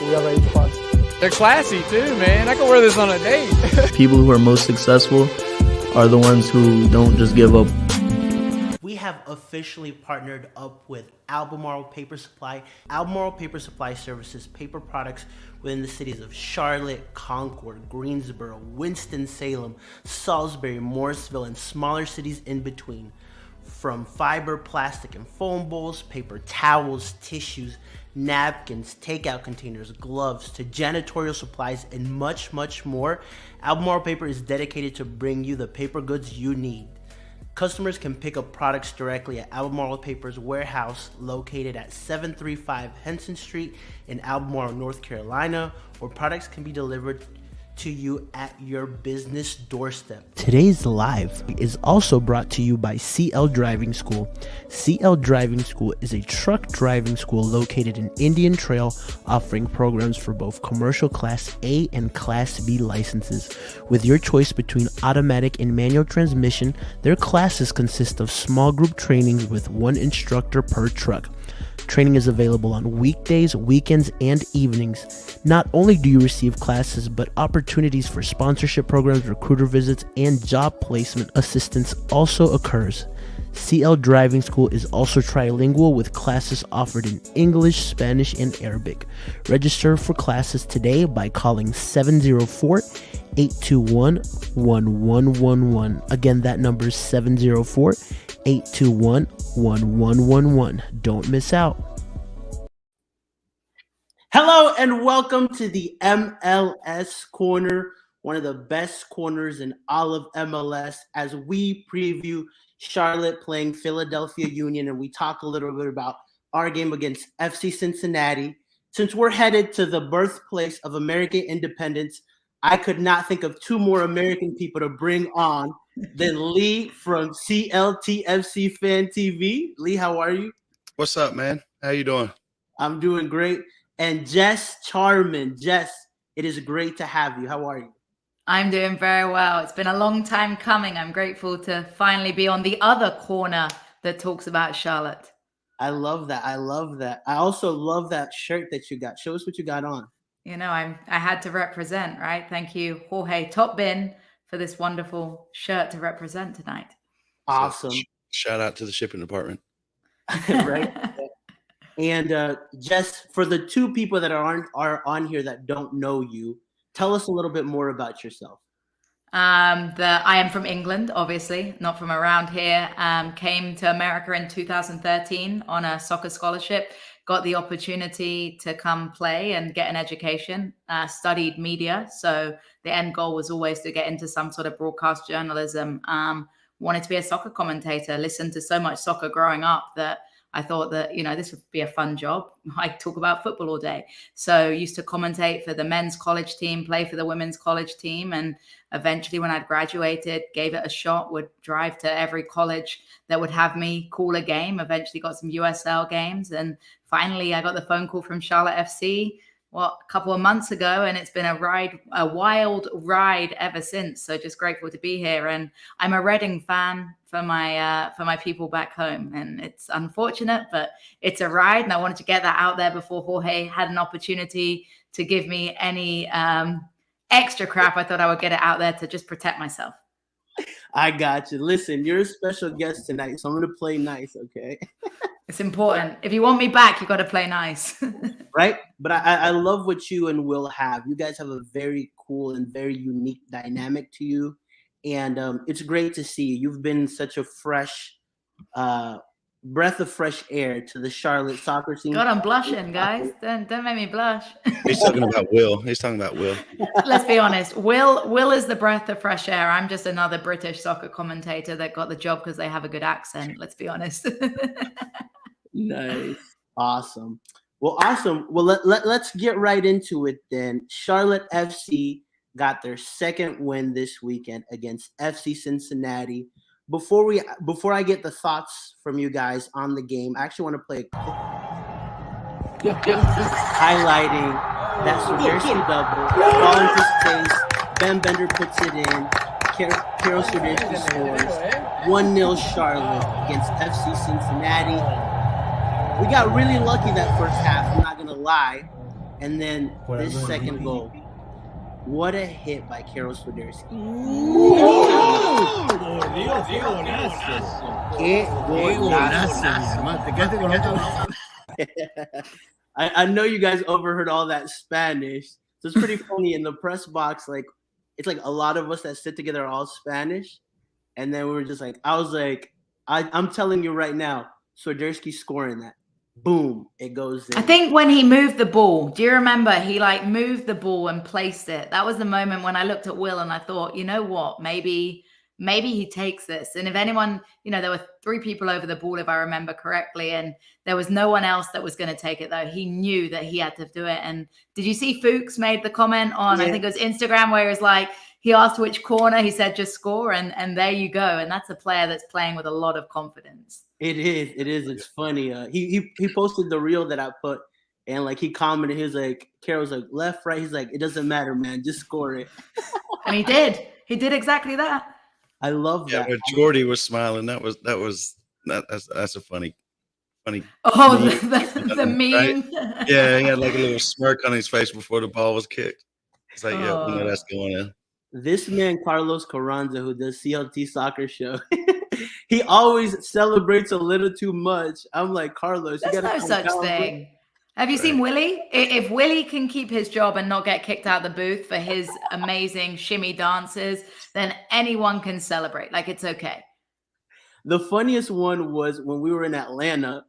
We are ready to party. They're classy too, man. I can wear this on a date. People who are most successful are the ones who don't just give up. We have officially partnered up with Albemarle Paper Supply. Albemarle Paper Supply services paper products within the cities of Charlotte, Concord, Greensboro, Winston-Salem, Salisbury, Morrisville, and smaller cities in between. From fiber, plastic, and foam bowls, paper towels, tissues, napkins, takeout containers, gloves, to janitorial supplies, and much, much more, Albemarle Paper is dedicated to bring you the paper goods you need. Customers can pick up products directly at Albemarle Paper's warehouse located at 735 Henson Street in Albemarle, North Carolina, or products can be delivered to you at your business doorstep. Today's live is also brought to you by CL Driving School. CL Driving School is a truck driving school located in Indian Trail, offering programs for both commercial Class A and Class B licenses. With your choice between automatic and manual transmission, their classes consist of small group trainings with one instructor per truck. Training is available on weekdays, weekends, and evenings. Not only do you receive classes, but opportunities for sponsorship programs, recruiter visits, and job placement assistance also occurs. CL Driving School is also trilingual with classes offered in English, Spanish, and Arabic. Register for classes today by calling 704-821-1111. Again, that number is 704-821-1111. Don't miss out. Hello and welcome to the MLS Corner, one of the best corners in all of MLS, as we preview Charlotte playing Philadelphia Union, and we talk a little bit about our game against FC Cincinnati. Since we're headed to the birthplace of American independence, I could not think of two more American people to bring on than Lee from CLTFC Fan TV. Lee, how are you? What's up, man? How you doing? I'm doing great. And Jess Charman. Jess, it is great to have you. How are you? I'm doing very well. It's been a long time coming. I'm grateful to finally be on the other corner that talks about Charlotte. I love that. I love that. I also love that shirt that you got. Show us what you got on. You know, I had to represent, right? Thank you, Jorge Top Bin, for this wonderful shirt to represent tonight. Awesome. So, shout out to the shipping department. Right. And Jess, for the two people that are on here that don't know you, tell us a little bit more about yourself. I am from England, obviously, not from around here. Came to America in 2013 on a soccer scholarship. Got the opportunity to come play and get an education. Studied media, so the end goal was always to get into some sort of broadcast journalism. Wanted to be a soccer commentator. Listened to so much soccer growing up that I thought that, you know, this would be a fun job. I talk about football all day. So used to commentate for the men's college team, play for the women's college team. And eventually when I'd graduated, gave it a shot, would drive to every college that would have me call a game. Eventually got some USL games. And finally I got the phone call from Charlotte FC, a couple of months ago, and it's been a wild ride ever since. So just grateful to be here. And I'm a Reading fan for my people back home, and it's unfortunate, but it's a ride. And I wanted to get that out there before Jorge had an opportunity to give me any extra crap. I thought I would get it out there to just protect myself. I got you. Listen, you're a special guest tonight, so I'm going to play nice, okay? It's important. If you want me back, you got to play nice. Right? But I love what you and Will have. You guys have a very cool and very unique dynamic to you. And it's great to see you. You've been such a fresh breath of fresh air to the Charlotte soccer scene. God, I'm blushing, guys. Don't make me blush. He's talking about Will. Let's be honest. Will is the breath of fresh air. I'm just another British soccer commentator that got the job because they have a good accent. Let's be honest. Nice. Awesome. Well, awesome. Well, let's get right into it then. Charlotte FC got their second win this weekend against FC Cincinnati. Before I get the thoughts from you guys on the game, I actually want to play a clip highlighting that Swiderski double. Ball into space. Ben Bender puts it in. Karol Swiderski scores. 1-0 Charlotte against FC Cincinnati. We got really lucky that first half, I'm not going to lie. And then this second goal. What a hit by Karol Swiderski. I know you guys overheard all that Spanish. So it's pretty funny in the press box. Like, it's like a lot of us that sit together are all Spanish. And then we were just like, I was like, I'm telling you right now, Swiderski scoring that. Boom, it goes in. I think when he moved the ball, do you remember he like moved the ball and placed it? That was the moment when I looked at Will and I thought, you know what, maybe he takes this. And if anyone, there were 3 people over the ball, if I remember correctly, and there was no one else that was going to take it though. He knew that he had to do it. And did you see Fuchs made the comment on, I think it was Instagram, where it was like, he asked which corner, he said, just score. And there you go. And that's a player that's playing with a lot of confidence. It is. It's funny. He posted the reel that I put, and like he commented, he was like, Karol's like, left, right. He's like, it doesn't matter, man, just score it. And he did exactly that. I love that. Yeah, when Jordy was smiling, that's a funny. Oh, the meme. Right? Yeah, he had like a little smirk on his face before the ball was kicked. It's like, yeah, we know that's going in. This man, Carlos Carranza, who does CLT Soccer Show, he always celebrates a little too much. I'm like, Carlos, there's no such thing. Have you seen Willie? If Willie can keep his job and not get kicked out of the booth for his amazing shimmy dances, then anyone can celebrate. Like, it's okay. The funniest one was when we were in Atlanta,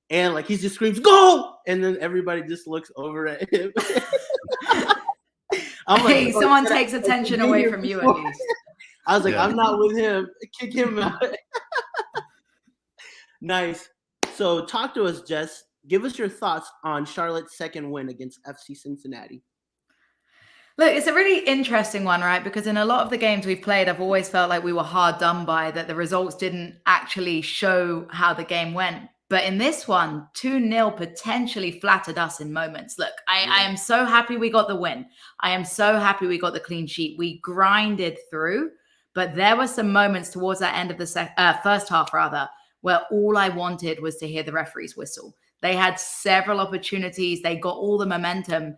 and like he just screams, "Go!" and then everybody just looks over at him. I'm like, hey, someone takes attention away from you at least. I was like, I'm not with him. Kick him out. Nice. So talk to us, Jess. Give us your thoughts on Charlotte's second win against FC Cincinnati. Look, it's a really interesting one, right? Because in a lot of the games we've played, I've always felt like we were hard done by, that the results didn't actually show how the game went. But in this one, 2-0 potentially flattered us in moments. Look, I am so happy we got the win. I am so happy we got the clean sheet. We grinded through, but there were some moments towards that end of the first half, where all I wanted was to hear the referee's whistle. They had several opportunities. They got all the momentum.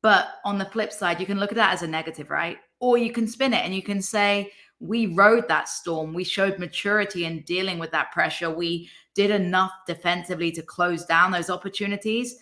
But on the flip side, you can look at that as a negative, right? Or you can spin it and you can say, we rode that storm. We showed maturity in dealing with that pressure. We did enough defensively to close down those opportunities.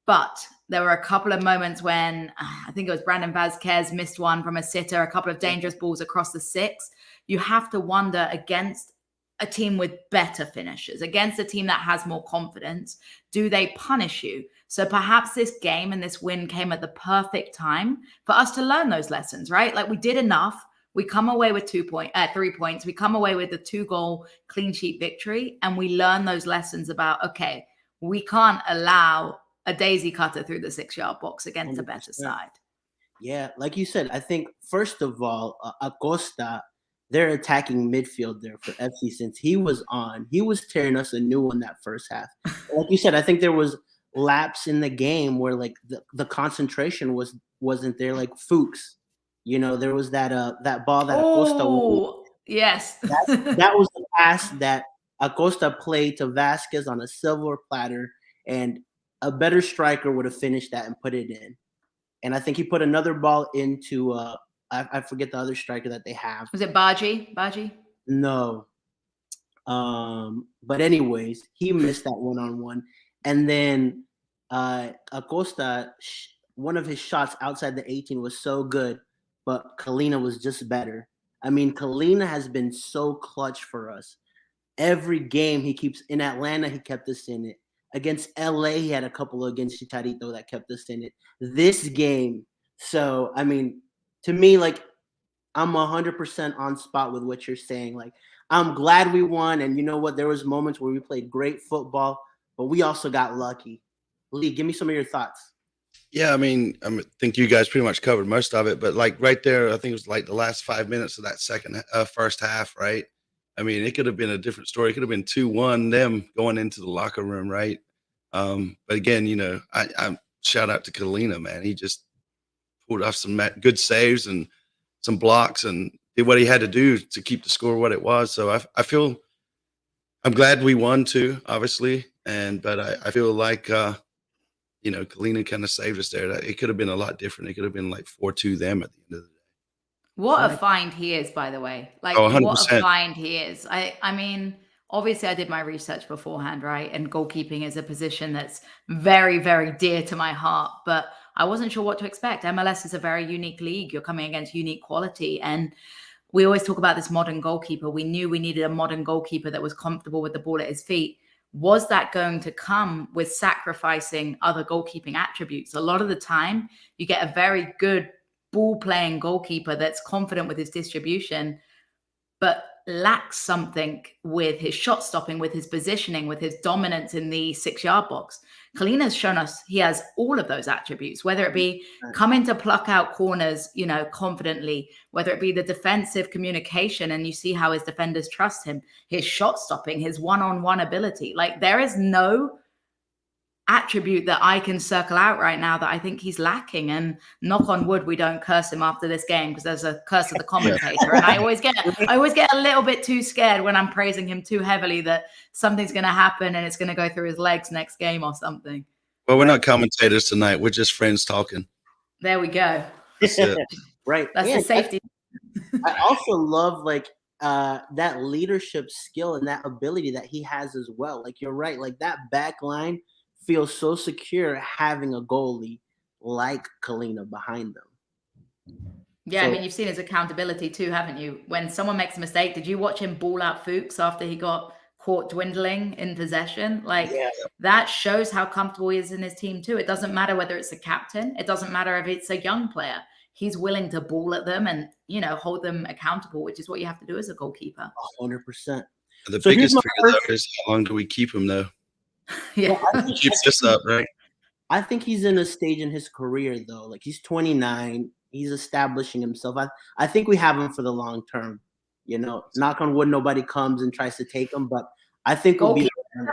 But there were a couple of moments when I think it was Brandon Vazquez missed one from a sitter, a couple of dangerous balls across the 6. You have to wonder, against a team with better finishers, against a team that has more confidence, do they punish you? So perhaps this game and this win came at the perfect time for us to learn those lessons, right? Like, we did enough. We come away with 3 points. We come away with a 2-goal clean sheet victory. And we learn those lessons about, okay, we can't allow a daisy cutter through the 6-yard box against 100%. A better side. Yeah, like you said, I think, first of all, Acosta, they're attacking midfield there for FC. Since he was tearing us a new one that first half. Like you said, I think there was laps in the game where like the concentration wasn't there. Like Fuchs, there was that ball that Acosta. Oh, yes. that was the pass that Acosta played to Vazquez on a silver platter, and a better striker would have finished that and put it in. And I think he put another ball into I forget the other striker that they have. Was it Baji? No. But anyways, he missed that one-on-one. And then Acosta, one of his shots outside the 18 was so good, but Kalina was just better. I mean, Kalina has been so clutch for us. Every game he keeps in Atlanta, he kept us in it. Against LA, he had a couple against Chicharito that kept us in it. This game, so I mean, to me, like, I'm 100% on spot with what you're saying. Like, I'm glad we won, and you know what? There was moments where we played great football, but we also got lucky. Lee, give me some of your thoughts. Yeah, I mean, I think you guys pretty much covered most of it, but like right there, I think it was like the last 5 minutes of that first half, right? I mean, it could have been a different story. It could have been 2-1, them going into the locker room, right? But again, I shout out to Kalina, man. He just pulled off some good saves and some blocks and did what he had to do to keep the score what it was. So I'm glad we won too, obviously. But I feel like Kalina kind of saved us there. It could have been a lot different. It could have been like 4-2 them at the end of the day. What a find he is, by the way. Like, Oh, what a 100%. find he is. I mean, obviously I did my research beforehand, right? And goalkeeping is a position that's very, very dear to my heart, but I wasn't sure what to expect. MLS is a very unique league. You're coming against unique quality. And we always talk about this modern goalkeeper. We knew we needed a modern goalkeeper that was comfortable with the ball at his feet. Was that going to come with sacrificing other goalkeeping attributes? A lot of the time, you get a very good ball-playing goalkeeper that's confident with his distribution, but lacks something with his shot stopping, with his positioning, with his dominance in the 6-yard box. Kalina's shown us he has all of those attributes, whether it be coming to pluck out corners, confidently, whether it be the defensive communication, and you see how his defenders trust him, his shot stopping, his one-on-one ability. Like, there is no attribute that I can circle out right now that I think he's lacking. And knock on wood, we don't curse him after this game, because there's a curse of the commentator. And I always get a little bit too scared when I'm praising him too heavily that something's going to happen and it's going to go through his legs next game or something. Well, we're not commentators tonight. We're just friends talking. There we go. That's it. Right. That's the safety. I also love that leadership skill and that ability that he has as well. Like, you're right. Like, that back line feels so secure having a goalie like Kalina behind them. Yeah, I mean, you've seen his accountability too, haven't you? When someone makes a mistake, did you watch him ball out Fuchs after he got caught dwindling in possession? That shows how comfortable he is in his team too. It doesn't matter whether it's a captain. It doesn't matter if it's a young player. He's willing to ball at them and, hold them accountable, which is what you have to do as a goalkeeper. 100%. The biggest fear, though, is how long do we keep him, though? Yeah. Keeps this up, right? I think he's in a stage in his career, though. Like, he's 29. He's establishing himself. I think we have him for the long term. Knock on wood, nobody comes and tries to take him. But I think we'll be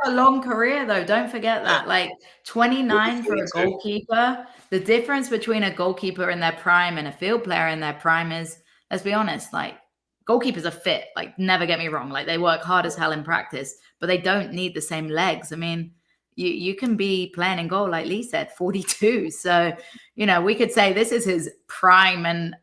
a long career, though. Don't forget that. Like, 29 for a goalkeeper. The difference between a goalkeeper in their prime and a field player in their prime is, let's be honest, like, goalkeepers are fit. Like, never get me wrong. Like, they work hard as hell in practice, but they don't need the same legs. I mean, you can be playing in goal, like Lee said, 42. So, we could say this is his prime. And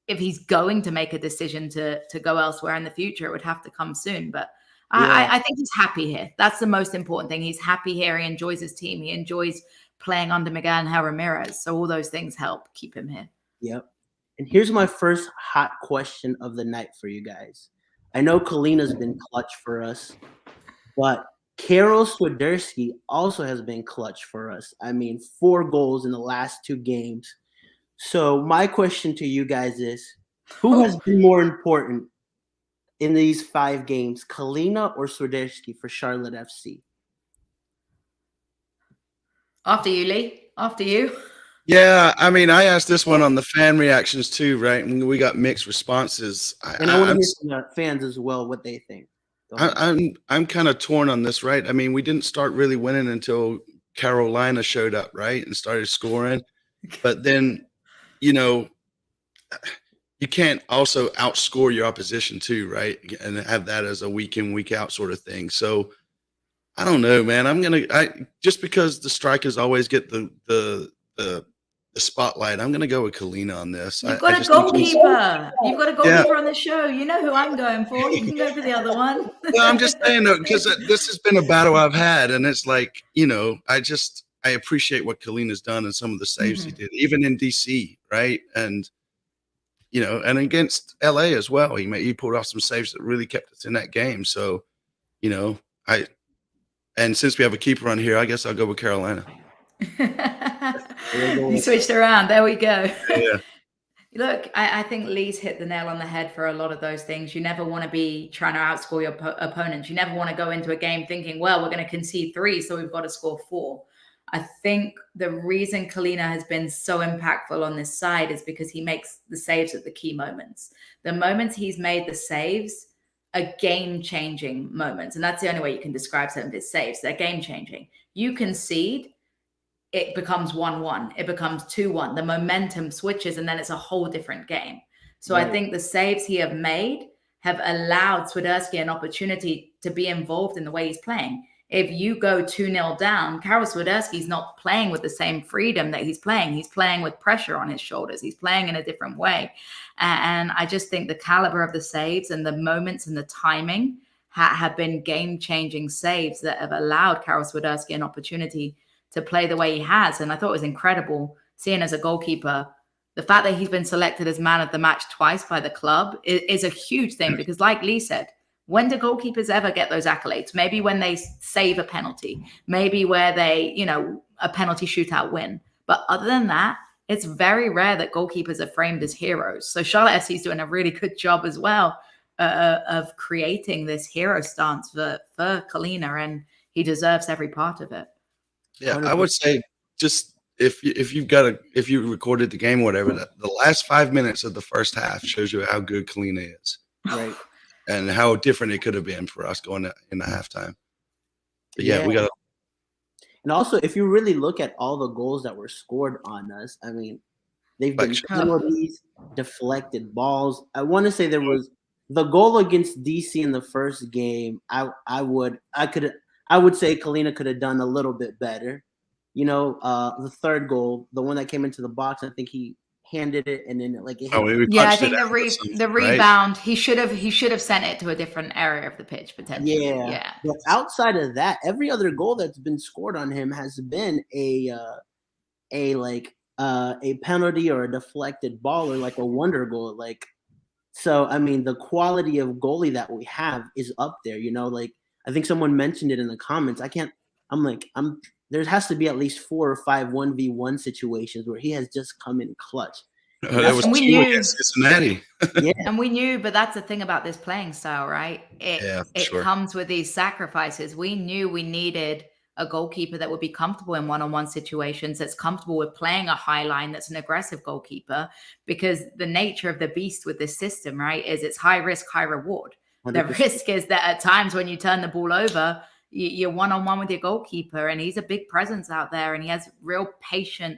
if he's going to make a decision to go elsewhere in the future, it would have to come soon. But I think he's happy here. That's the most important thing. He's happy here. He enjoys his team. He enjoys playing under Miguel Angel Ramirez. So all those things help keep him here. Yep. And here's my first hot question of the night for you guys. I know Kalina's been clutch for us, but Karol Swiderski also has been clutch for us. I mean, 4 goals in the last 2 games. So my question to you guys is, who has been more important in these 5 games, Kalina or Swiderski for Charlotte FC? After you, Lee. After you. Yeah, I mean, I asked this one on the fan reactions too, right? And we got mixed responses. And I want to hear from the fans as well what they think. I'm kind of torn on this, right? I mean, we didn't start really winning until Carolina showed up, right, and started scoring. But then, you can't also outscore your opposition too, right? And have that as a week in, week out sort of thing. So I don't know, man. Just because the strikers always get the spotlight, I'm gonna go with Kalina on this. You've got a goalkeeper. You've got a goalkeeper on the show. You know who I'm going for. You can go for the other one. Well, I'm just saying, though, because this has been a battle I've had, and it's like, I appreciate what Kalina's done and some of the saves he did, even in DC, right? And and against LA as well. He pulled off some saves that really kept us in that game. So, and since we have a keeper on here, I guess I'll go with Carolina. You switched around. There we go. Yeah. Look, I think Lee's hit the nail on the head for a lot of those things. You never want to be trying to outscore your opponents. You never want to go into a game thinking, well, we're going to concede 3, so we've got to score 4. I think the reason Kalina has been so impactful on this side is because he makes the saves at the key moments. The moments he's made the saves are game-changing moments. And that's the only way you can describe some of his saves. They're game-changing. You concede, it becomes 1-1. It becomes 2-1. The momentum switches, and then it's a whole different game. So I think the saves he have made have allowed Swiderski an opportunity to be involved in the way he's playing. if you go 2-0 down, Karol Swiderski's not playing with the same freedom that he's playing. He's playing with pressure on his shoulders. He's playing in a different way. And I just think the caliber of the saves and the moments and the timing have been game-changing saves that have allowed Karol Swiderski an opportunity to play the way he has. And I thought it was incredible seeing as a goalkeeper, the fact that he's been selected as man of the match twice by the club is a huge thing, because like Lee said, when do goalkeepers ever get those accolades? Maybe when they save a penalty, maybe where they, a penalty shootout win. But other than that, it's very rare that goalkeepers are framed as heroes. So Charlotte FC is doing a really good job as well of creating this hero stance for Kalina, and he deserves every part of it. Yeah, I would say just if you recorded the game or whatever, the last 5 minutes of the first half shows you how good Kalina is. Right. And how different it could have been for us going in the halftime. But yeah, we got to. And also, if you really look at all the goals that were scored on us, I mean, they've been penalties, deflected balls. I want to say there was the goal against DC in the first game. I would say Kalina could have done a little bit better. The third goal, the one that came into the box, I think he handed it and then I think the rebound, he should have sent it to a different area of the pitch potentially. Yeah. But outside of that, every other goal that's been scored on him has been a penalty or a deflected ball or like a wonder goal. So I mean, the quality of goalie that we have is up there. I think someone mentioned it in the comments. There has to be at least 4 or 5 1v1 situations where he has just come in clutch. That was 2 against Cincinnati. Yeah. And we knew, but that's the thing about this playing style, right? It comes with these sacrifices. We knew we needed a goalkeeper that would be comfortable in one-on-one situations, that's comfortable with playing a high line, that's an aggressive goalkeeper, because the nature of the beast with this system, right, is it's high risk, high reward. 100%. The risk is that at times when you turn the ball over, you're one-on-one with your goalkeeper, and he's a big presence out there, and he has real patient,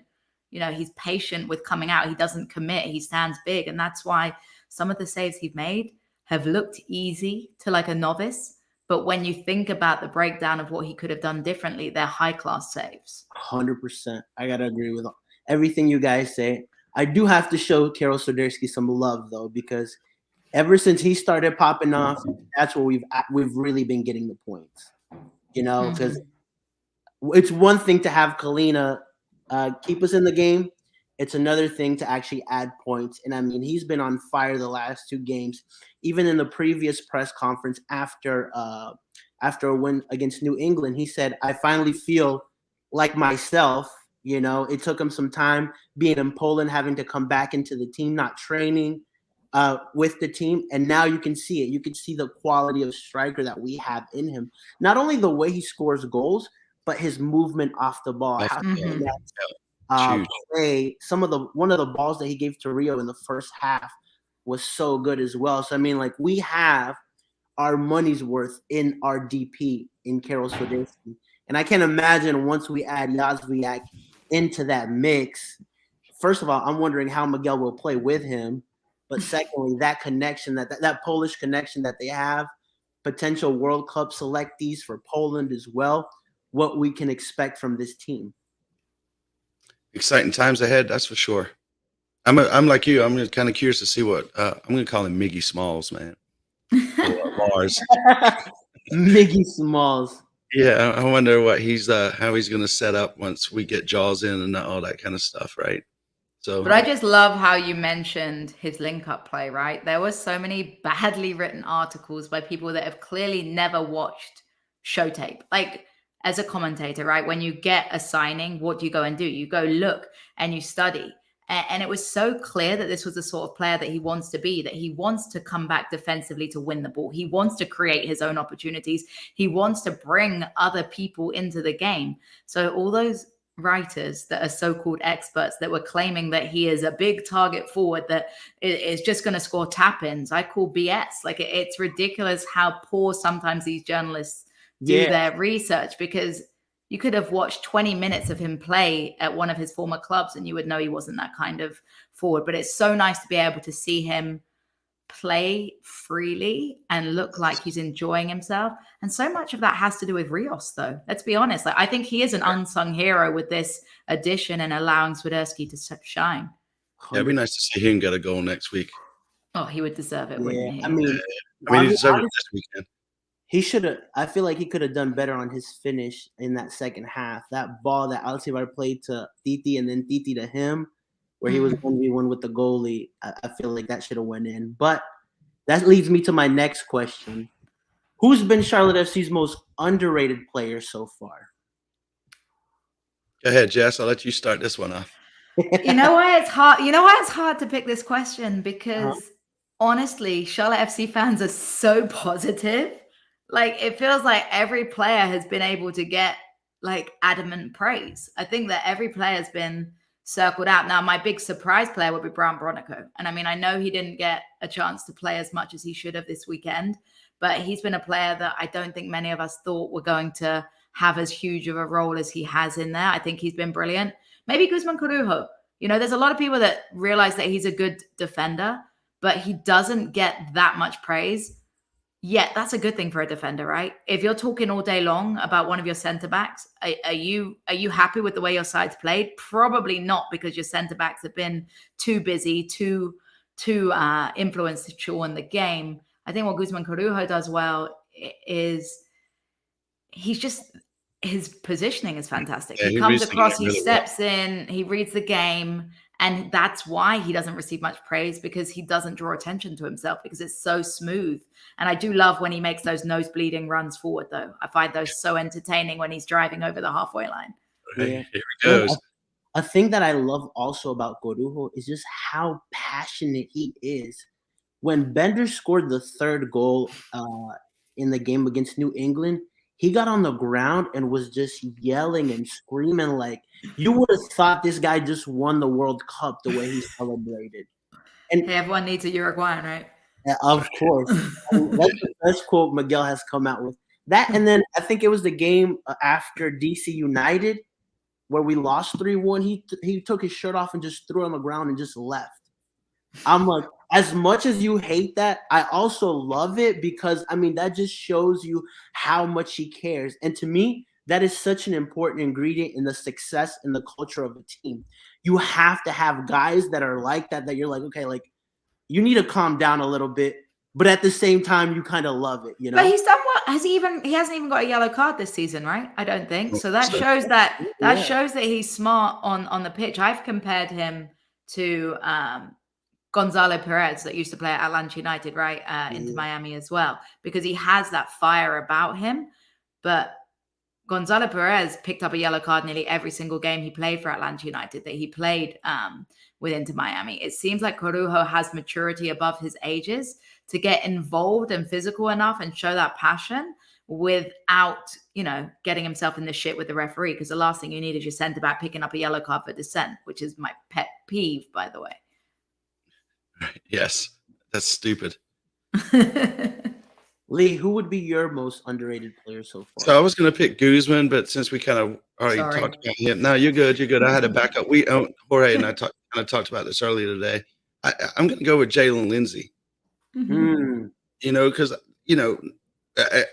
he's patient with coming out. He doesn't commit. He stands big. And that's why some of the saves he's made have looked easy to like a novice. But when you think about the breakdown of what he could have done differently, they're high-class saves. 100%. I got to agree with everything you guys say. I do have to show Karol Swiderski some love, though, because ever since he started popping off, that's where we've really been getting the points. Because it's one thing to have Kalina keep us in the game. It's another thing to actually add points. And I mean, he's been on fire the last 2 games. Even in the previous press conference after a win against New England, he said, I finally feel like myself. It took him some time being in Poland, having to come back into the team, not training with the team, and now you can see it. You can see the quality of striker that we have in him. Not only the way he scores goals, but his movement off the ball. One of the balls that he gave to Rio in the first half was so good as well. So I mean, we have our money's worth in our DP in Karol Swiderski, and I can imagine once we add Jozwiak into that mix. First of all, I'm wondering how Miguel will play with him. But secondly, that connection, that Polish connection that they have, potential World Cup selectees for Poland as well, what we can expect from this team. Exciting times ahead, that's for sure. I'm like you. I'm kind of curious to see what I'm going to call him Miggy Smalls, man. Lars. Miggy Smalls. Yeah, I wonder what how he's going to set up once we get Jaws in and all that kind of stuff, right? But I just love how you mentioned his link-up play, right? There were so many badly written articles by people that have clearly never watched show tape. Like, as a commentator, right? When you get a signing, what do you go and do? You go look and you study. And it was so clear that this was the sort of player that he wants to be, that he wants to come back defensively to win the ball. He wants to create his own opportunities. He wants to bring other people into the game. So all those writers that are so-called experts that were claiming that he is a big target forward that is just going to score tap-ins, I call BS. It's ridiculous how poor sometimes these journalists do their research, because you could have watched 20 minutes of him play at one of his former clubs and you would know he wasn't that kind of forward. But it's so nice to be able to see him play freely and look like he's enjoying himself. And so much of that has to do with Rios, though. Let's be honest. Like, I think he is an unsung hero with this addition and allowing Swiderski to shine. Yeah, it'd be nice to see him get a goal next week. Oh, he would deserve it, wouldn't he? I mean, he deserved it this weekend. He should have. I feel like he could have done better on his finish in that second half. That ball that Altivar played to Titi and then Titi to him, where he was 1v1 with the goalie, I feel like that should have went in. But that leads me to my next question. Who's been Charlotte FC's most underrated player so far? Go ahead, Jess. I'll let you start this one off. You know why it's hard? You know why it's hard to pick this question? Because honestly, Charlotte FC fans are so positive. Like, it feels like every player has been able to get like adamant praise. I think that every player has been circled out. Now, my big surprise player would be Brian Bronico. And I mean, I know he didn't get a chance to play as much as he should have this weekend, but he's been a player that I don't think many of us thought were going to have as huge of a role as he has in there. I think he's been brilliant. Maybe Guzman Corujo. You know, there's a lot of people that realize that he's a good defender, but he doesn't get that much praise. Yet that's a good thing for a defender, right? If you're talking all day long about one of your center backs, are you happy with the way your side's played? Probably not, because your center backs have been too busy, too influential in the game. I think what Guzman Corujo does well is his positioning is fantastic. Yeah, he comes across, he steps in, he reads the game. And that's why he doesn't receive much praise, because he doesn't draw attention to himself, because it's so smooth. And I do love when he makes those nose bleeding runs forward, though. I find those so entertaining when he's driving over the halfway line. Yeah. Here he goes. A thing that I love also about Corujo is just how passionate he is. When Bender scored the third goal in the game against New England, he got on the ground and was just yelling and screaming like you would have thought this guy just won the World Cup the way he celebrated. And everyone needs a Uruguayan, right? Of course. That's the best quote Miguel has come out with. That, and then I think it was the game after DC United where we lost 3-1. He took his shirt off and just threw it on the ground and just left. I'm like, as much as you hate that, I also love it, because, I mean, that just shows you how much he cares. And to me, that is such an important ingredient in the success and the culture of a team. You have to have guys that are like that you're like, okay, like, you need to calm down a little bit, but at the same time, you kind of love it, you know? But he's done what? He hasn't even got a yellow card this season, right? I don't think. So that shows that shows that he's smart on the pitch. I've compared him to Gonzalo Perez, that used to play at Atlanta United, right? Into Miami as well, because he has that fire about him. But Gonzalo Perez picked up a yellow card nearly every single game he played for Atlanta United that he played with Inter Miami. It seems like Corujo has maturity above his ages to get involved and physical enough and show that passion without, getting himself in the shit with the referee. Because the last thing you need is your centre back picking up a yellow card for dissent, which is my pet peeve, by the way. Yes, that's stupid. Lee, who would be your most underrated player so far? So I was going to pick Guzman, but since we kind of already talked about him, no, you're good. You're good. I had a backup. Jorge and I kind of talked about this earlier today. I'm going to go with Jaylen Lindsay. Mm-hmm. Because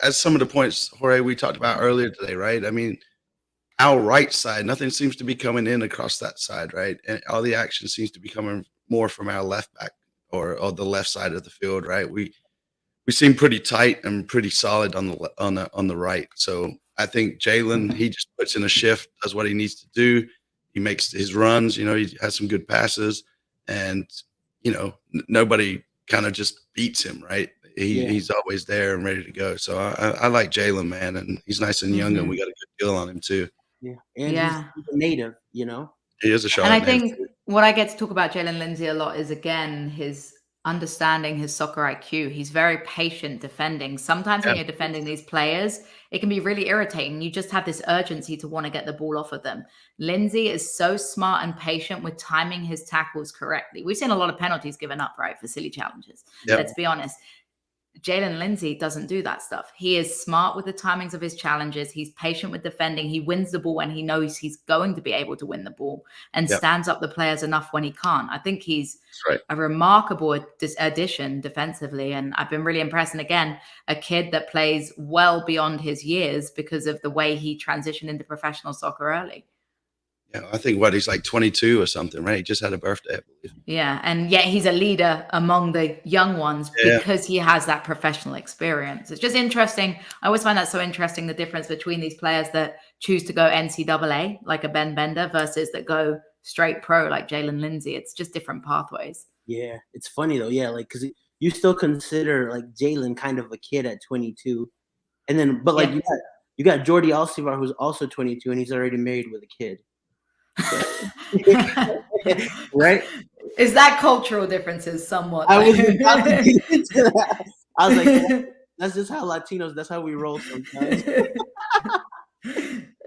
as some of the points, Jorge, we talked about earlier today, right? I mean, our right side, nothing seems to be coming in across that side, right? And all the action seems to be coming more from our left back or the left side of the field, right? We seem pretty tight and pretty solid on the right. So I think Jaylen, he just puts in a shift, does what he needs to do. He makes his runs, he has some good passes, and nobody kind of just beats him, right? He's always there and ready to go. So I like Jaylen, man, and he's nice and young, and we got a good deal on him too. Yeah, and he's a native, He is a Charlotte. And I think what I get to talk about Jaylen Lindsay a lot is, again, his understanding, his soccer IQ. He's very patient defending. Sometimes when you're defending these players, it can be really irritating. You just have this urgency to want to get the ball off of them. Lindsay is so smart and patient with timing his tackles correctly. We've seen a lot of penalties given up, right, for silly challenges. Let's be honest. Jaylen Lindsay doesn't do that stuff. He is smart with the timings of his challenges. He's patient with defending. He wins the ball when he knows he's going to be able to win the ball, and stands up the players enough when he can't. I think he's a remarkable addition defensively, and I've been really impressed. And again, a kid that plays well beyond his years because of the way he transitioned into professional soccer early. Yeah, I think he's like 22 or something, right? He just had a birthday, I believe. Yeah, and yet he's a leader among the young ones because he has that professional experience. It's just interesting. I always find that so interesting, the difference between these players that choose to go NCAA, like a Ben Bender, versus that go straight pro, like Jaylen Lindsay. It's just different pathways. Yeah, it's funny though. Yeah, like because you still consider like Jaylen kind of a kid at 22, and then but like you got Jordi Alcivar, who's also 22, and he's already married with a kid. Right? Is that cultural differences somewhat? I was about to get into that. I was like, that's just how Latinos, that's how we roll sometimes.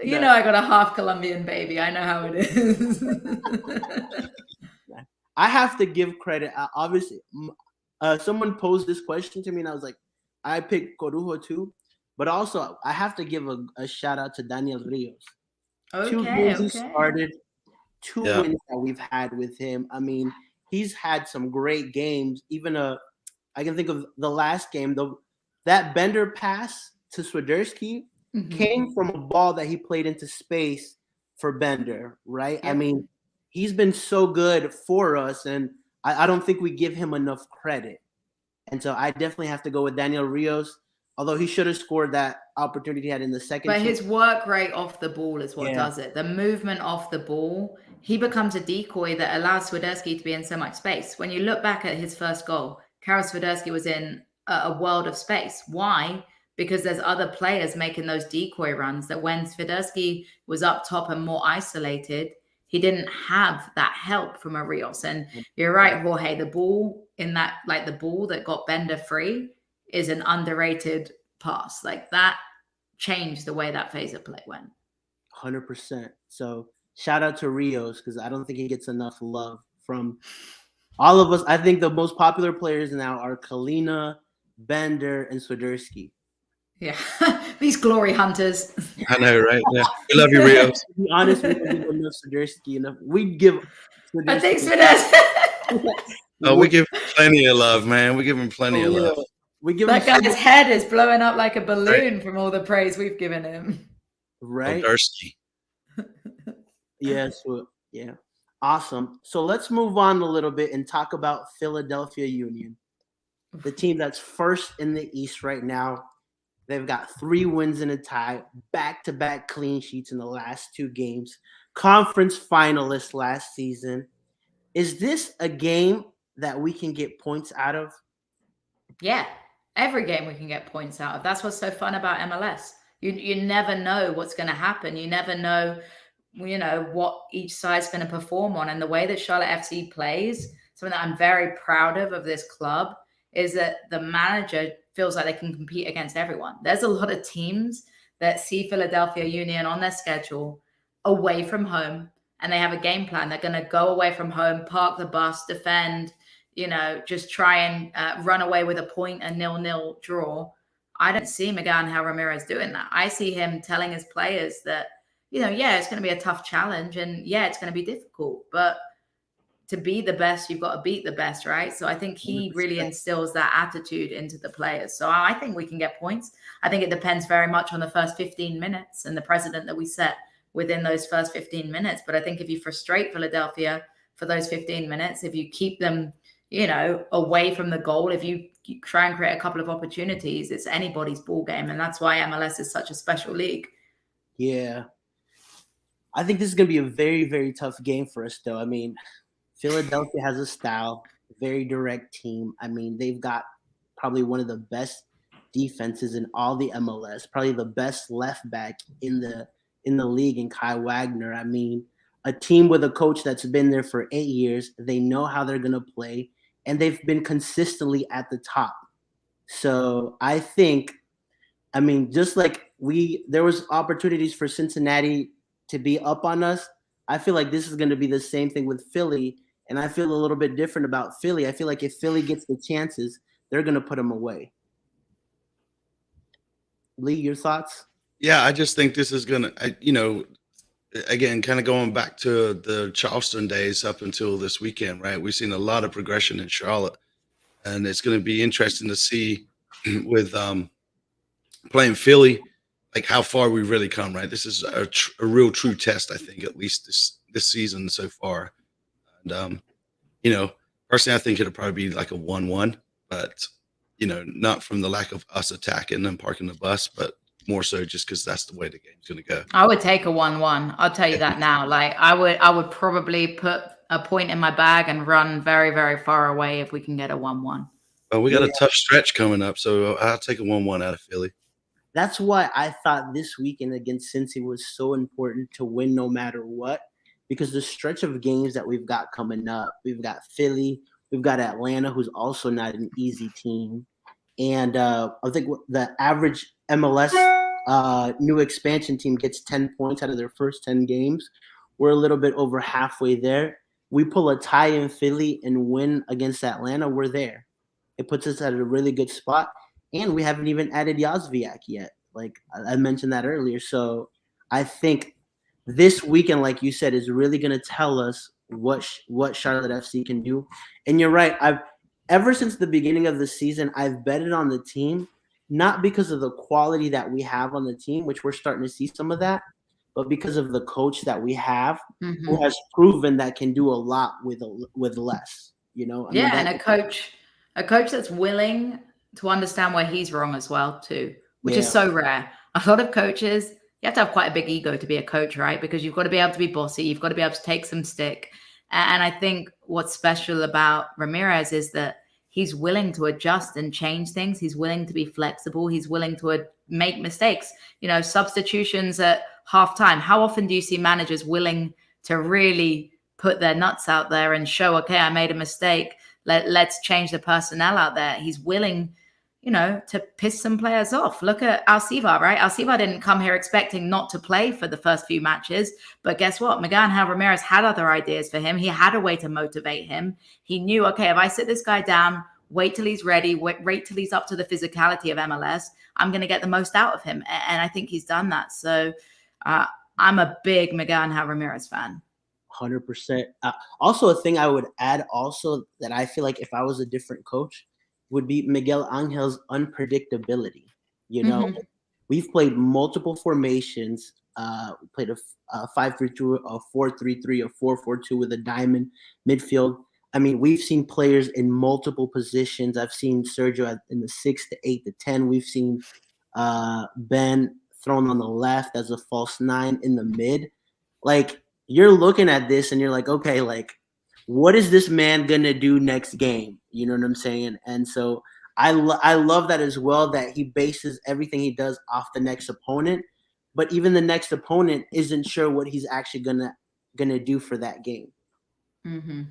You know, I got a half Colombian baby. I know how it is. I have to give credit. Obviously, someone posed this question to me, and I was like, I picked Corujo too. But also, I have to give a shout out to Daniel Rios. 2 games he started, 2 wins that we've had with him. I mean, he's had some great games. Even I can think of the last game, that Bender pass to Swiderski came from a ball that he played into space for Bender, right? I mean, he's been so good for us, and I don't think we give him enough credit. And so I definitely have to go with Daniel Rios. Although he should have scored that opportunity he had in the second. But his work rate off the ball is what does it. The movement off the ball, he becomes a decoy that allows Swiderski to be in so much space. When you look back at his first goal, Karol Swiderski was in a world of space. Why? Because there's other players making those decoy runs that when Swiderski was up top and more isolated, he didn't have that help from a Rios. And you're right, Jorge, the ball in that, like the ball that got Bender free, is an underrated pass. Like that changed the way that phase of play went. 100%. So shout out to Rios, because I don't think he gets enough love from all of us. I think the most popular players now are Kalina, Bender, and Swiderski. Yeah, these glory hunters. I know, right? Yeah, we love you, Rios. To be honest, we don't give enough Swiderski enough. We give Swiderski. I think Swiderski. Oh, we give him plenty of love, man. We give him plenty of love. We give that guy's head is blowing up like a balloon from all the praise we've given him. Right. Swiderski. Yes. Yeah. Awesome. So let's move on a little bit and talk about Philadelphia Union, the team that's first in the East right now. They've got 3 wins and a tie, back-to-back clean sheets in the last 2 games, conference finalists last season. Is this a game that we can get points out of? Yeah, every game we can get points out of. That's what's so fun about MLS. You never know what's going to happen. You never know, what each side's going to perform on. And the way that Charlotte FC plays, something that I'm very proud of this club, is that the manager feels like they can compete against everyone. There's a lot of teams that see Philadelphia Union on their schedule away from home, and they have a game plan. They're going to go away from home, park the bus, defend, just try and run away with a point, a 0-0 draw. I don't see Miguel Angel Ramirez doing that. I see him telling his players that, it's going to be a tough challenge, and it's going to be difficult, but to be the best, you've got to beat the best, right? So I think he really instills that attitude into the players. So I think we can get points. I think it depends very much on the first 15 minutes and the precedent that we set within those first 15 minutes. But I think if you frustrate Philadelphia for those 15 minutes, if you keep them, away from the goal, if you try and create a couple of opportunities, it's anybody's ball game. And that's why MLS is such a special league. Yeah. I think this is going to be a very, very tough game for us, though. I mean, Philadelphia has a style, very direct team. I mean, they've got probably one of the best defenses in all the MLS, probably the best left back in the league in Kai Wagner. I mean, a team with a coach that's been there for 8 years. They know how they're going to play, and they've been consistently at the top. So I think, just like there was opportunities for Cincinnati to be up on us, I feel like this is going to be the same thing with Philly. And I feel a little bit different about Philly. I feel like if Philly gets the chances, they're going to put them away. Lee, your thoughts? Yeah, I just think this is gonna, again, kind of going back to the Charleston days up until this weekend, right? We've seen a lot of progression in Charlotte, and it's going to be interesting to see with playing Philly, like how far we really come, right? This is a real true test, I think, at least this season so far. And personally, I think it'll probably be like a 1-1, but not from the lack of us attacking and parking the bus, but more so just because that's the way the game's going to go. I would take a 1-1. I'll tell you that now. Like I would probably put a point in my bag and run very, very far away if we can get a 1-1. Well, we got a tough stretch coming up, so I'll take a 1-1 out of Philly. That's why I thought this weekend against Cincy was so important to win no matter what, because the stretch of games that we've got coming up, we've got Philly, we've got Atlanta, who's also not an easy team. And I think the average MLS new expansion team gets 10 points out of their first 10 games. We're a little bit over halfway there. We pull a tie in Philly and win against Atlanta, we're there. It puts us at a really good spot. And we haven't even added Yazviak yet. Like I mentioned that earlier. So I think this weekend, like you said, is really going to tell us what Charlotte FC can do. And you're right. Ever since the beginning of the season, I've betted on the team, not because of the quality that we have on the team, which we're starting to see some of that, but because of the coach that we have, who has proven that can do a lot with less. And a coach that's willing to understand where he's wrong as well too, which is so rare. A lot of coaches, you have to have quite a big ego to be a coach, right? Because you've got to be able to be bossy. You've got to be able to take some stick. And I think what's special about Ramirez is that he's willing to adjust and change things. He's willing to be flexible. He's willing to make mistakes. Substitutions at halftime. How often do you see managers willing to really put their nuts out there and show, okay, I made a mistake. Let's change the personnel out there. He's willing, to piss some players off. Look at Alcivar, right? Alcivar didn't come here expecting not to play for the first few matches. But guess what? Miguel Ramirez had other ideas for him. He had a way to motivate him. He knew, okay, if I sit this guy down, wait till he's ready, wait till he's up to the physicality of MLS, I'm going to get the most out of him. And I think he's done that. So I'm a big Miguel Ramirez fan. 100%. Also, a thing I would add also that I feel like if I was a different coach would be Miguel Angel's unpredictability. We've played multiple formations. We played a 5-3-2, a 4-3-3, a 4-4-2 with a diamond midfield. I mean, we've seen players in multiple positions. I've seen Sergio in the 6 to 8 to 10. We've seen Ben thrown on the left as a false 9 in the mid. Like, you're looking at this and you're like, okay, like, what is this man going to do next game? You know what I'm saying? And so I love that as well, that he bases everything he does off the next opponent, but even the next opponent isn't sure what he's actually gonna do for that game. Mm-hmm.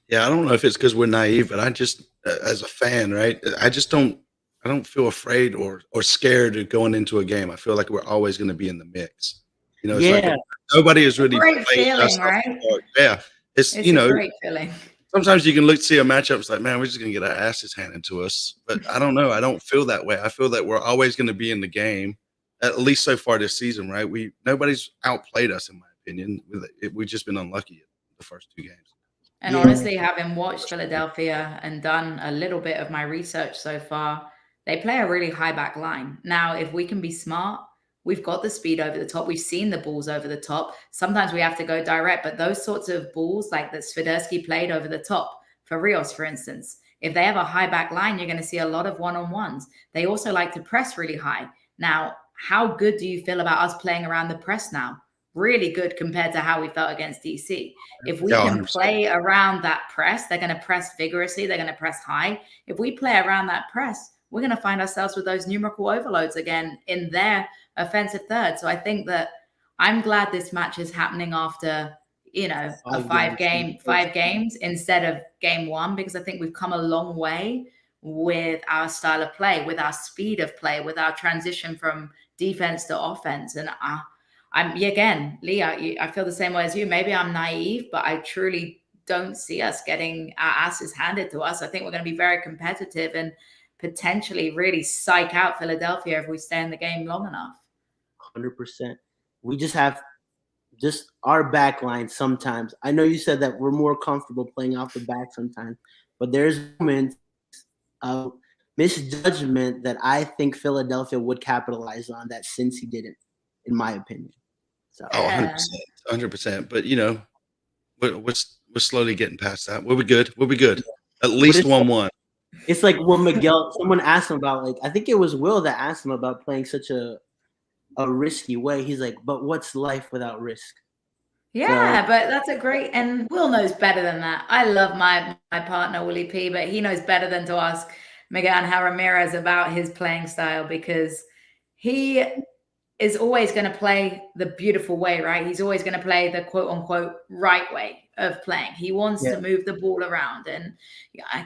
Yeah, I don't know if it's because we're naive, but I just, as a fan, right, I don't feel afraid or scared of going into a game. I feel like we're always going to be in the mix. It's like nobody is really great feeling, right? Yeah, it's a great feeling. Sometimes you can see a matchup. It's like, man, we're just going to get our asses handed to us. But I don't know. I don't feel that way. I feel that we're always going to be in the game, at least so far this season, right? Nobody's outplayed us, in my opinion. We've just been unlucky in the first 2 games. And honestly, having watched Philadelphia and done a little bit of my research so far, they play a really high back line. Now, if we can be smart, we've got the speed over the top. We've seen the balls over the top. Sometimes we have to go direct, but those sorts of balls like that Swiderski played over the top for Rios, for instance, if they have a high back line, you're going to see a lot of one-on-ones. They also like to press really high. Now, how good do you feel about us playing around the press now? Really good compared to how we felt against DC. If we can play around that press, they're going to press vigorously. They're going to press high. If we play around that press, we're going to find ourselves with those numerical overloads again in their offensive third. So I think that I'm glad this match is happening after, a 5 games instead of game 1, because I think we've come a long way with our style of play, with our speed of play, with our transition from defense to offense. And Lee, I feel the same way as you. Maybe I'm naive, but I truly don't see us getting our asses handed to us. I think we're going to be very competitive. And potentially really psych out Philadelphia if we stay in the game long enough. 100%. We just have our back line sometimes. I know you said that we're more comfortable playing off the back sometimes, but there's moments of misjudgment that I think Philadelphia would capitalize on that Cincy didn't, in my opinion. So, 100%, 100%. But we're slowly getting past that. We'll be good. We'll be good. At least 1-1. It's like what Miguel. Someone asked him about, like, I think it was Will that asked him about playing such a risky way. He's like, but what's life without risk? Yeah, but that's a great, and Will knows better than that. I love my partner, Willie P, but he knows better than to ask Miguel Angel Ramirez about his playing style, because he is always going to play the beautiful way, right? He's always going to play the quote unquote right way of playing. He wants to move the ball around. And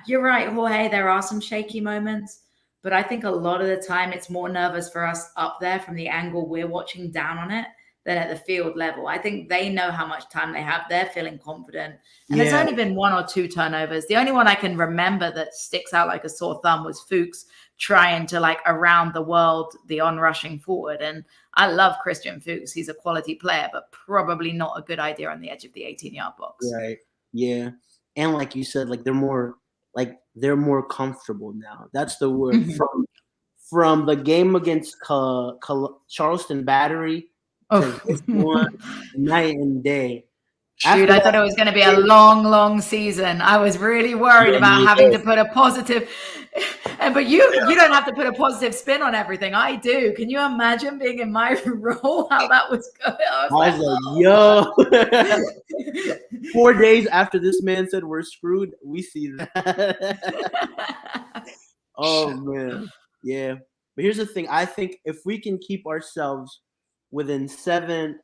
you're right, Jorge, there are some shaky moments, but I think a lot of the time it's more nervous for us up there from the angle we're watching down on it than at the field level. I think they know how much time they have. They're feeling confident. And there's only been 1 or 2 turnovers. The only one I can remember that sticks out like a sore thumb was Fuchs trying to, like, around the world, the on-rushing forward. And I love Christian Fuchs. He's a quality player, but probably not a good idea on the edge of the 18-yard box. Right. Yeah. And like you said, like, they're more comfortable now. That's the word. From the game against Charleston Battery, this one, night and day. Dude, I thought it was going to be a long season. I was really worried about having to put a positive, but you don't have to put a positive spin on everything. I do. Can you imagine being in my role, how that was going? I was like, yo. 4 days after this man said we're screwed, we see that. Oh, man. Yeah. But here's the thing. I think if we can keep ourselves within 7th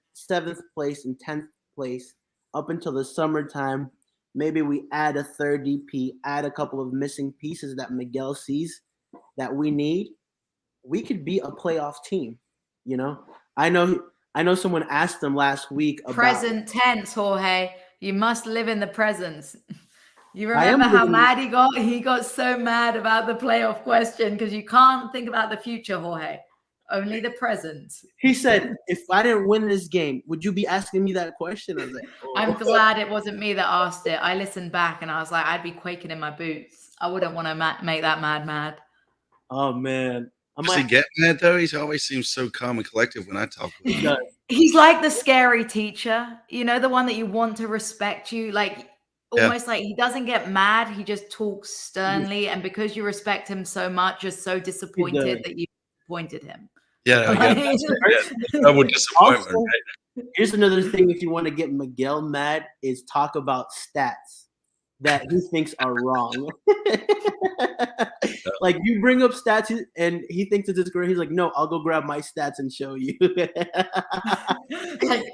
place and 10th place up until the summertime, maybe we add a third DP, add a couple of missing pieces that Miguel sees that we need, we could be a playoff team. You know, I know someone asked them last week about present tense, Jorge. You must live in the present. You remember how mad he got? He got so mad about the playoff question because you can't think about the future, Jorge. Only the present. He said, if I didn't win this game, would you be asking me that question? I was like, oh. I'm glad it wasn't me that asked it. I listened back and I was like, I'd be quaking in my boots. I wouldn't want to make that mad. Oh, man. Does he get mad, though? He always seems so calm and collective when I talk with him. He's like the scary teacher, you know, the one that you want to respect you. Like, almost like he doesn't get mad. He just talks sternly. And because you respect him so much, you're so disappointed that you disappointed him. Yeah. Double disappointment. Also, here's another thing. If you want to get Miguel mad, is talk about stats that he thinks are wrong. Like, you bring up stats and he thinks it's great. He's like, no, I'll go grab my stats and show you.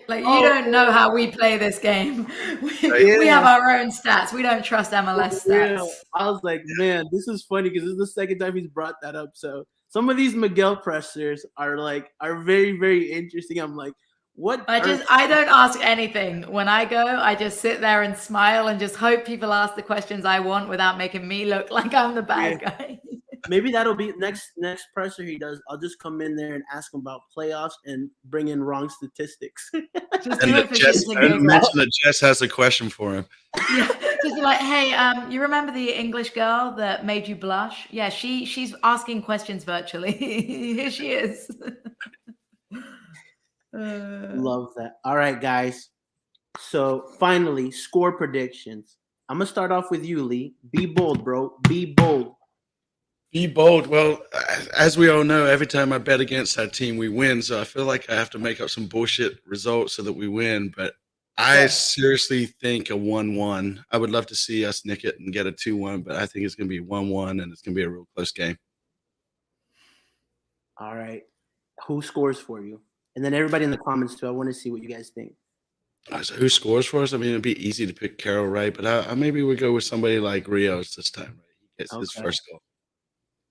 like you don't know how we play this game. We have our own stats. We don't trust MLS stats. Yeah. I was like, man, this is funny because this is the second time he's brought that up. So some of these Miguel pressers are very, very interesting. I'm like, what? I don't ask anything. When I go, I just sit there and smile and just hope people ask the questions I want without making me look like I'm the bad guy. Maybe that'll be next presser he does. I'll just come in there and ask him about playoffs and bring in wrong statistics. Just and mention that Jess has a question for him. Yeah, just be like, hey, you remember the English girl that made you blush? Yeah, she's asking questions virtually. Here she is. Love that. All right, guys. So finally, score predictions. I'm gonna start off with you, Lee. Be bold, bro. Be bold. Be bold. Well, as we all know, every time I bet against that team, we win. So I feel like I have to make up some bullshit results so that we win. But I seriously think a 1-1. I would love to see us nick it and get a 2-1, but I think it's going to be 1-1, and it's going to be a real close game. All right. Who scores for you? And then everybody in the comments, too. I want to see what you guys think. So who scores for us? I mean, it'd be easy to pick Carroll, right? But I maybe we go with somebody like Rios this time, right? He gets his first goal.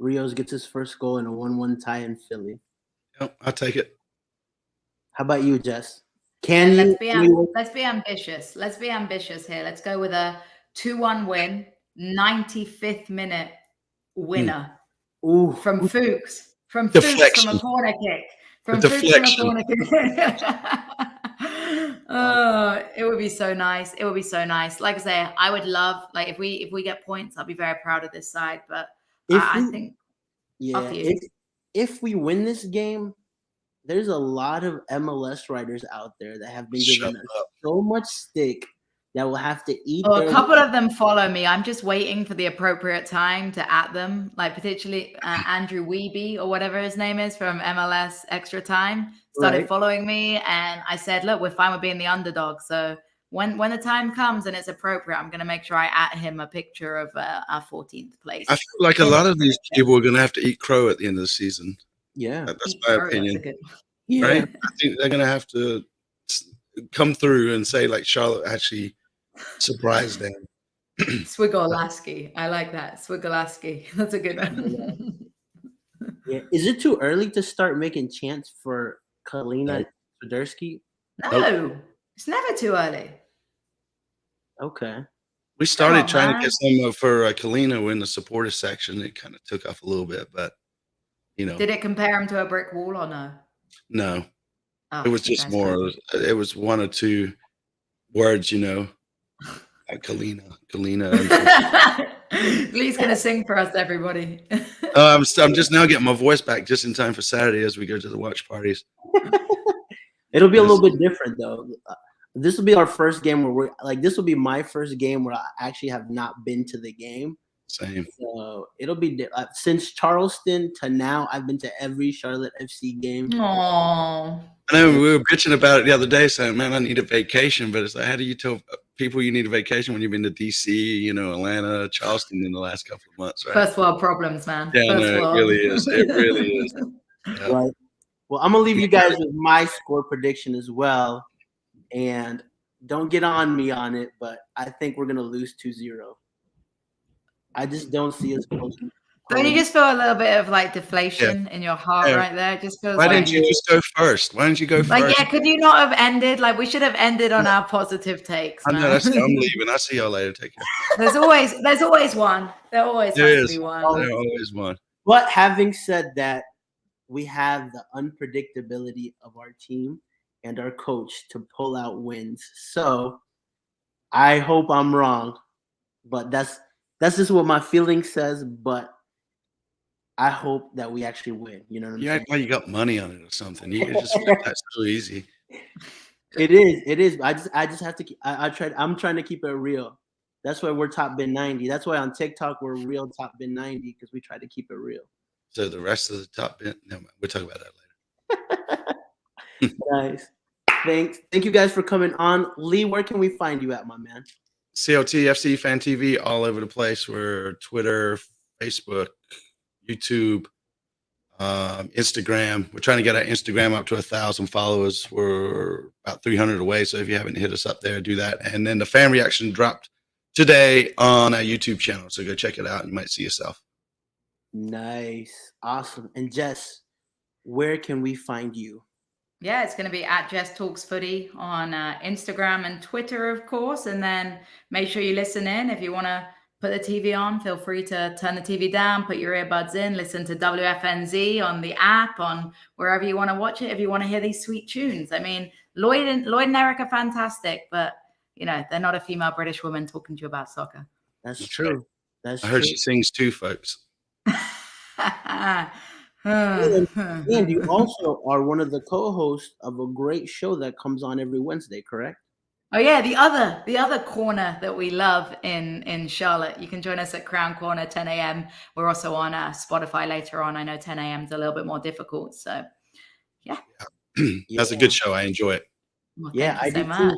Rios gets his first goal in a 1-1 tie in Philly. Yep, I'll take it. How about you, Jess? Let's be ambitious. Let's be ambitious here. Let's go with a 2-1 win, 95th minute winner. Ooh, from Fuchs. From a Deflection. corner kick. From The Fuchs from a deflection. corner kick. Oh, it would be so nice. It would be so nice. Like I say, I would love, like, if we get points, I'll be very proud of this side. But I think yeah, you. if we win this game, there's a lot of MLS writers out there that have been given us so much stick that will have to eat. Oh, a couple of them follow me. I'm just waiting for the appropriate time to at them, like particularly Andrew Weeby or whatever his name is from MLS Extra Time started following me, and I said, "Look, we're fine with being the underdog. So when the time comes and it's appropriate, I'm going to make sure I at him a picture of our 14th place." I feel like a lot of these people are going to have to eat crow at the end of the season. Yeah, that's my opinion. Yeah. Right? I think they're going to have to come through and say, like, Charlotte actually surprised them. Swigolaski. I like that. Swigolaski. That's a good one. Yeah. Is it too early to start making chants for Kalina Swiderski? No, it's never too early. Okay. We started trying to get some for Kalina in the supporter section. It kind of took off a little bit, but, you know. Did it compare him to a brick wall or no? No. Oh, it was just more, it was one or two words, you know. Kalina. Lee's gonna sing for us, everybody. I'm just now getting my voice back just in time for Saturday as we go to the watch parties. It'll be a little bit different though. This will be our first game where this will be my first game where I actually have not been to the game. Same. So it'll be since Charleston to now. I've been to every Charlotte FC game. Aww. I know we were bitching about it the other day, saying, "Man, I need a vacation." But it's like, how do you tell people you need a vacation when you've been to DC, you know, Atlanta, Charleston in the last couple of months? Right? First world problems, man. Yeah, no, it really is. It really is. Yeah. Right. Well, I'm gonna leave you guys with my score prediction as well, and don't get on me on it, but I think we're gonna lose 2-0. I just don't see us close. Don't you just feel a little bit of like deflation in your heart right there? It just feels Why didn't you just go first? Why didn't you go first? Like, yeah, could you not have ended? Like, we should have ended on our positive takes. I know. I'm leaving. I'll see y'all later. Take care. There's always one. There always has to be one. There's always one. But having said that, we have the unpredictability of our team and our coach to pull out wins. So I hope I'm wrong, but that's just what my feeling says. But I hope that we actually win. You know what I'm saying? Act like you got money on it or something. You just that's so easy. It is. I just have to. I'm trying to keep it real. That's why we're top bin 90. That's why on TikTok we're real top bin 90 because we try to keep it real. So the rest of the top bin, no, we'll talk about that later. Nice. Thank you guys for coming on. Lee, where can we find you at, my man? CLT FC Fan TV all over the place. We're Twitter, Facebook, YouTube, Instagram. We're trying to get our Instagram up to 1,000 followers. We're about 300 away. So if you haven't hit us up there, do that. And then the fan reaction dropped today on our YouTube channel. So go check it out. You might see yourself. Nice. Awesome. And Jess, where can we find you? Yeah, it's going to be at Jess Talks Footy on Instagram and Twitter, of course. And then make sure you listen in. If you want to put the TV on, feel free to turn the TV down, put your earbuds in, listen to WFNZ on the app, on wherever you want to watch it. If you want to hear these sweet tunes. I mean, Lloyd and Eric are fantastic, but, you know, they're not a female British woman talking to you about soccer. That's true. That's I heard she sings too, folks. And you also are one of the co-hosts of a great show that comes on every Wednesday, correct? Oh yeah, the other corner that we love in Charlotte. You can join us at Crown Corner 10 a.m. We're also on Spotify later on. I know 10 a.m. is a little bit more difficult, so yeah. That's a good show. I enjoy it. Well, yeah, I do much. Too.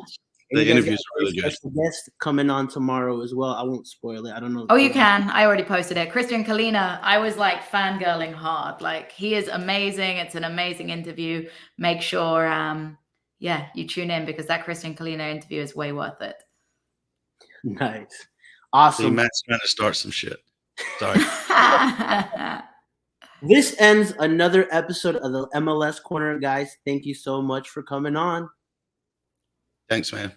The interviews are really good. Guest coming on tomorrow as well. I won't spoil it. I don't know. Oh, you can. I already posted it. Christian Kalina, I was like fangirling hard. Like, he is amazing. It's an amazing interview. Make sure, you tune in because that Christian Kalina interview is way worth it. Nice. Awesome. See, Matt's trying to start some shit. Sorry. This ends another episode of the MLS Corner, guys. Thank you so much for coming on. Thanks, man.